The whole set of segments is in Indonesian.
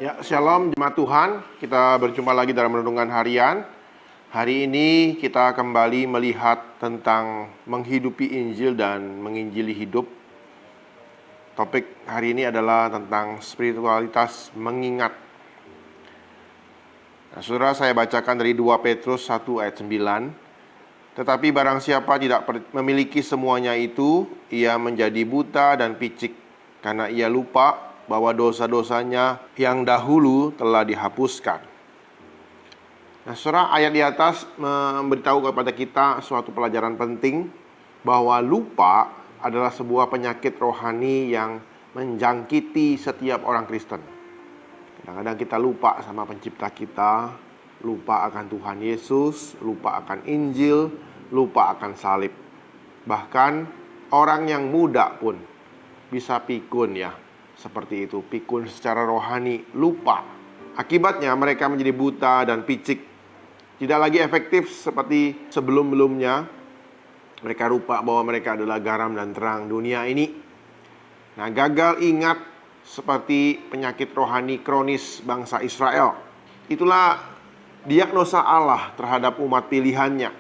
Ya, shalom jemaat Tuhan. Kita berjumpa lagi dalam renungan harian. Hari ini kita kembali melihat tentang menghidupi Injil dan menginjili hidup. Topik hari ini adalah tentang spiritualitas mengingat. Nah, saudara, saya bacakan dari 2 Petrus 1 ayat 9. Tetapi barang siapa tidak memiliki semuanya itu, ia menjadi buta dan picik, karena ia lupa bahwa dosa-dosanya yang dahulu telah dihapuskan. Nah, saudara, ayat di atas memberitahu kepada kita suatu pelajaran penting, bahwa lupa adalah sebuah penyakit rohani yang menjangkiti setiap orang Kristen. Kadang-kadang kita lupa sama pencipta kita, lupa akan Tuhan Yesus, lupa akan Injil, lupa akan salib. Bahkan orang yang muda pun bisa pikun ya, seperti itu, pikun secara rohani, lupa. Akibatnya mereka menjadi buta dan picik, tidak lagi efektif seperti sebelum-belumnya. Mereka lupa bahwa mereka adalah garam dan terang dunia ini. Nah, gagal ingat seperti penyakit rohani kronis bangsa Israel. Itulah diagnosa Allah terhadap umat pilihannya.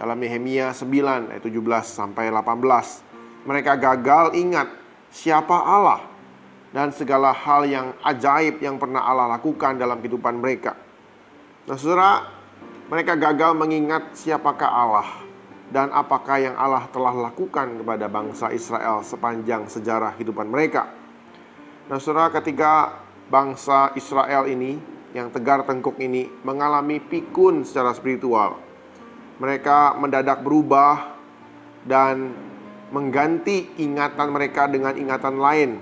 Dalam Nehemia 9 ayat 17 sampai 18, mereka gagal ingat siapa Allah dan segala hal yang ajaib yang pernah Allah lakukan dalam kehidupan mereka. Nah, saudara, mereka gagal mengingat siapakah Allah dan apakah yang Allah telah lakukan kepada bangsa Israel sepanjang sejarah kehidupan mereka. Nah, saudara, ketika bangsa Israel ini, yang tegar tengkuk ini, mengalami pikun secara spiritual, mereka mendadak berubah dan mengganti ingatan mereka dengan ingatan lain.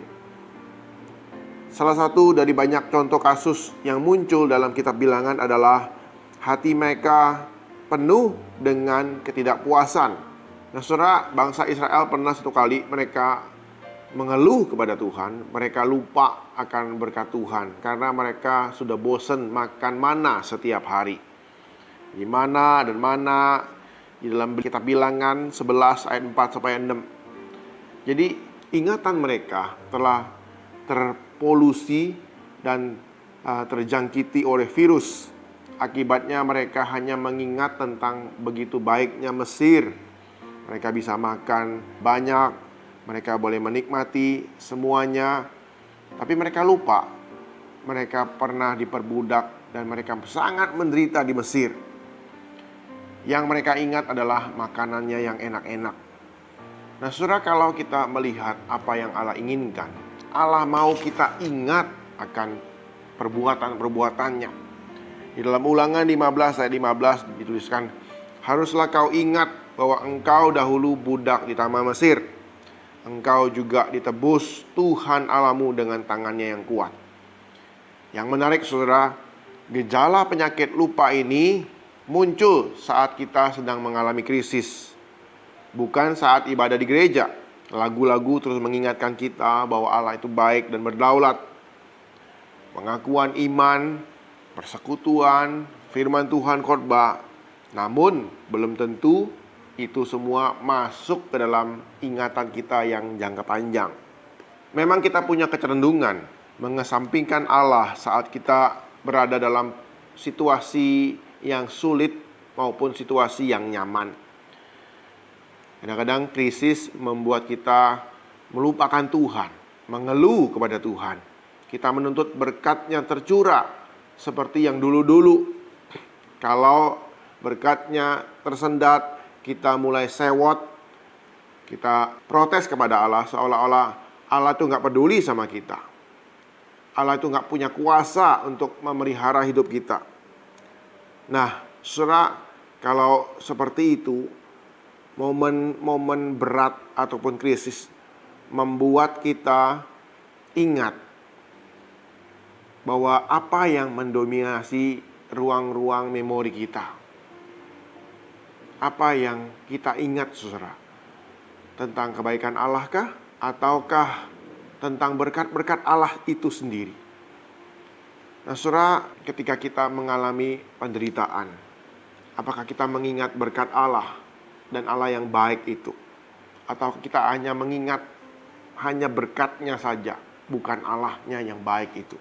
Salah satu dari banyak contoh kasus yang muncul dalam kitab Bilangan adalah hati mereka penuh dengan ketidakpuasan. Nah, saudara, bangsa Israel pernah satu kali mereka mengeluh kepada Tuhan. Mereka lupa akan berkat Tuhan karena mereka sudah bosan makan mana setiap hari. Di mana dan mana di dalam kitab Bilangan 11 ayat 4 sampai 6. Jadi ingatan mereka telah terpolusi dan terjangkiti oleh virus. Akibatnya mereka hanya mengingat tentang begitu baiknya Mesir. Mereka bisa makan banyak, mereka boleh menikmati semuanya, tapi mereka lupa mereka pernah diperbudak dan mereka sangat menderita di Mesir. Yang mereka ingat adalah makanannya yang enak-enak. Nah, saudara, kalau kita melihat apa yang Allah inginkan, Allah mau kita ingat akan perbuatan-perbuatannya. Di dalam Ulangan 15 ayat 15 dituliskan, haruslah kau ingat bahwa engkau dahulu budak di tanah Mesir. Engkau juga ditebus Tuhan Allahmu dengan tangannya yang kuat. Yang menarik, saudara, gejala penyakit lupa ini muncul saat kita sedang mengalami krisis, bukan saat ibadah di gereja. Lagu-lagu terus mengingatkan kita bahwa Allah itu baik dan berdaulat. Pengakuan iman, persekutuan, firman Tuhan, khotbah. Namun belum tentu itu semua masuk ke dalam ingatan kita yang jangka panjang. Memang kita punya kecenderungan mengesampingkan Allah saat kita berada dalam situasi yang sulit maupun situasi yang nyaman. Kadang-kadang krisis membuat kita melupakan Tuhan, mengeluh kepada Tuhan. Kita menuntut berkat-Nya tercurah seperti yang dulu-dulu. Kalau berkat-Nya tersendat, kita mulai sewot, kita protes kepada Allah, seolah-olah Allah itu gak peduli sama kita. Allah itu gak punya kuasa untuk memelihara hidup kita. Nah, saudara, kalau seperti itu, momen-momen berat ataupun krisis membuat kita ingat bahwa apa yang mendominasi ruang-ruang memori kita. Apa yang kita ingat, saudara? Tentang kebaikan Allah kah? Ataukah tentang berkat-berkat Allah itu sendiri? Nah, saudara, ketika kita mengalami penderitaan, apakah kita mengingat berkat Allah dan Allah yang baik itu? Atau kita hanya mengingat hanya berkat-Nya saja, bukan Allah-Nya yang baik itu?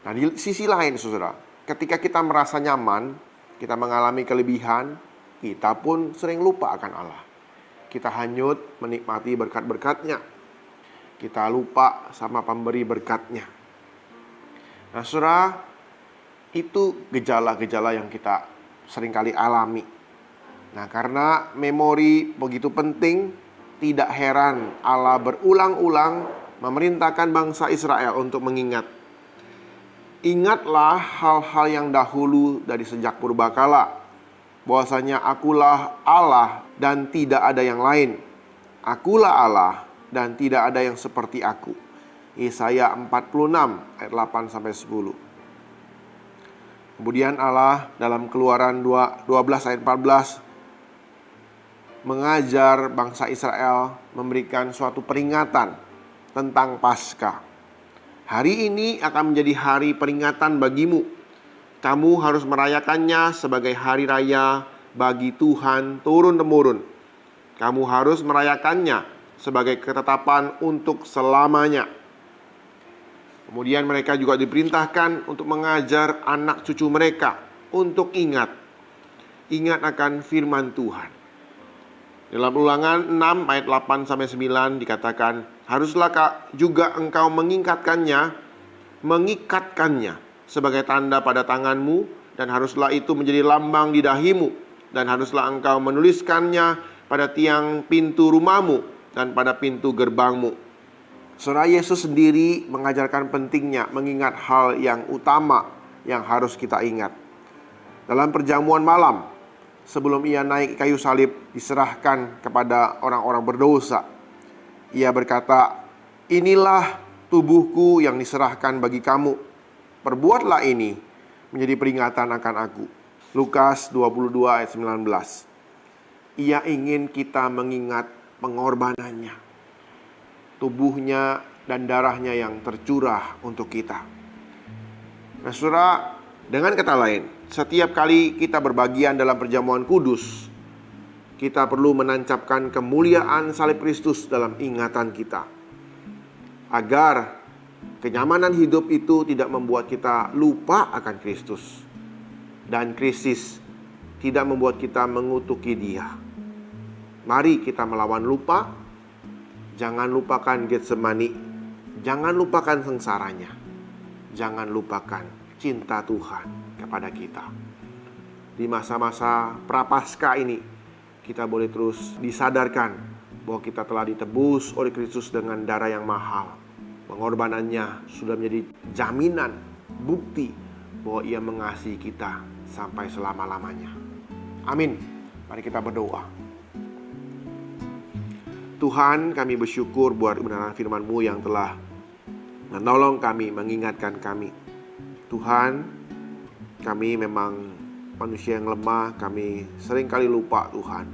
Nah, di sisi lain, saudara, ketika kita merasa nyaman, kita mengalami kelebihan, kita pun sering lupa akan Allah. Kita hanyut menikmati berkat-berkat-Nya. Kita lupa sama pemberi berkat-Nya. Nah, saudara, itu gejala-gejala yang kita seringkali alami. Nah, karena memori begitu penting, tidak heran Allah berulang-ulang memerintahkan bangsa Israel untuk mengingat. Ingatlah hal-hal yang dahulu dari sejak purbakala, bahwasanya akulah Allah dan tidak ada yang lain. Akulah Allah dan tidak ada yang seperti aku. Yesaya 46 ayat 8-10. Kemudian Allah dalam Keluaran 12 ayat 14 mengajar bangsa Israel, memberikan suatu peringatan tentang Paskah. Hari ini akan menjadi hari peringatan bagimu. Kamu harus merayakannya sebagai hari raya bagi Tuhan turun-temurun. Kamu harus merayakannya sebagai ketetapan untuk selamanya. Kemudian mereka juga diperintahkan untuk mengajar anak cucu mereka untuk ingat akan firman Tuhan. Dalam Ulangan 6 ayat 8-9 dikatakan, haruslah juga engkau mengikatkannya sebagai tanda pada tanganmu, dan haruslah itu menjadi lambang di dahimu, dan haruslah engkau menuliskannya pada tiang pintu rumahmu dan pada pintu gerbangmu. Saudara, Yesus sendiri mengajarkan pentingnya mengingat hal yang utama yang harus kita ingat. Dalam perjamuan malam, sebelum ia naik kayu salib diserahkan kepada orang-orang berdosa, ia berkata, inilah tubuhku yang diserahkan bagi kamu. Perbuatlah ini menjadi peringatan akan aku. Lukas 22 ayat 19. Ia ingin kita mengingat pengorbanannya, tubuhnya dan darahnya yang tercurah untuk kita. Nah, saudara, dengan kata lain, setiap kali kita berbagian dalam perjamuan kudus, kita perlu menancapkan kemuliaan salib Kristus dalam ingatan kita, agar kenyamanan hidup itu tidak membuat kita lupa akan Kristus, dan krisis tidak membuat kita mengutuki Dia. Mari kita melawan lupa. Jangan lupakan Getsemani, jangan lupakan sengsaranya, jangan lupakan cinta Tuhan kepada kita. Di masa-masa prapaskah ini, kita boleh terus disadarkan bahwa kita telah ditebus oleh Kristus dengan darah yang mahal. Pengorbanannya sudah menjadi jaminan, bukti bahwa Ia mengasihi kita sampai selama-lamanya. Amin. Mari kita berdoa. Tuhan, kami bersyukur buat kebenaran firman-Mu yang telah menolong kami, mengingatkan kami. Tuhan, kami memang manusia yang lemah, kami seringkali lupa Tuhan.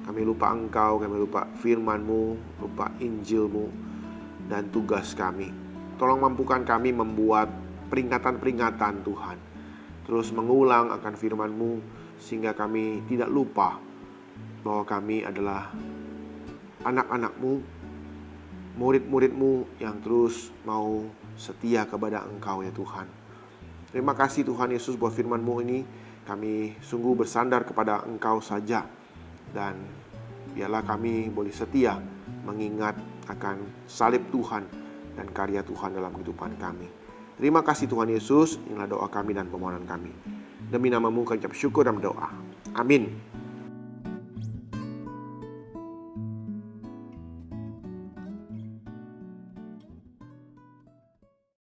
Kami lupa Engkau, kami lupa firman-Mu, lupa Injil-Mu, dan tugas kami. Tolong mampukan kami membuat peringatan-peringatan Tuhan, terus mengulang akan firman-Mu, sehingga kami tidak lupa bahwa kami adalah anak-anak-Mu, murid-murid-Mu yang terus mau setia kepada Engkau ya Tuhan. Terima kasih Tuhan Yesus buat firman-Mu ini. Kami sungguh bersandar kepada Engkau saja, dan biarlah kami boleh setia mengingat akan salib Tuhan dan karya Tuhan dalam kehidupan kami. Terima kasih Tuhan Yesus. Inilah doa kami dan permohonan kami. Demi nama-Mu kami ucap syukur dan berdoa. Amin.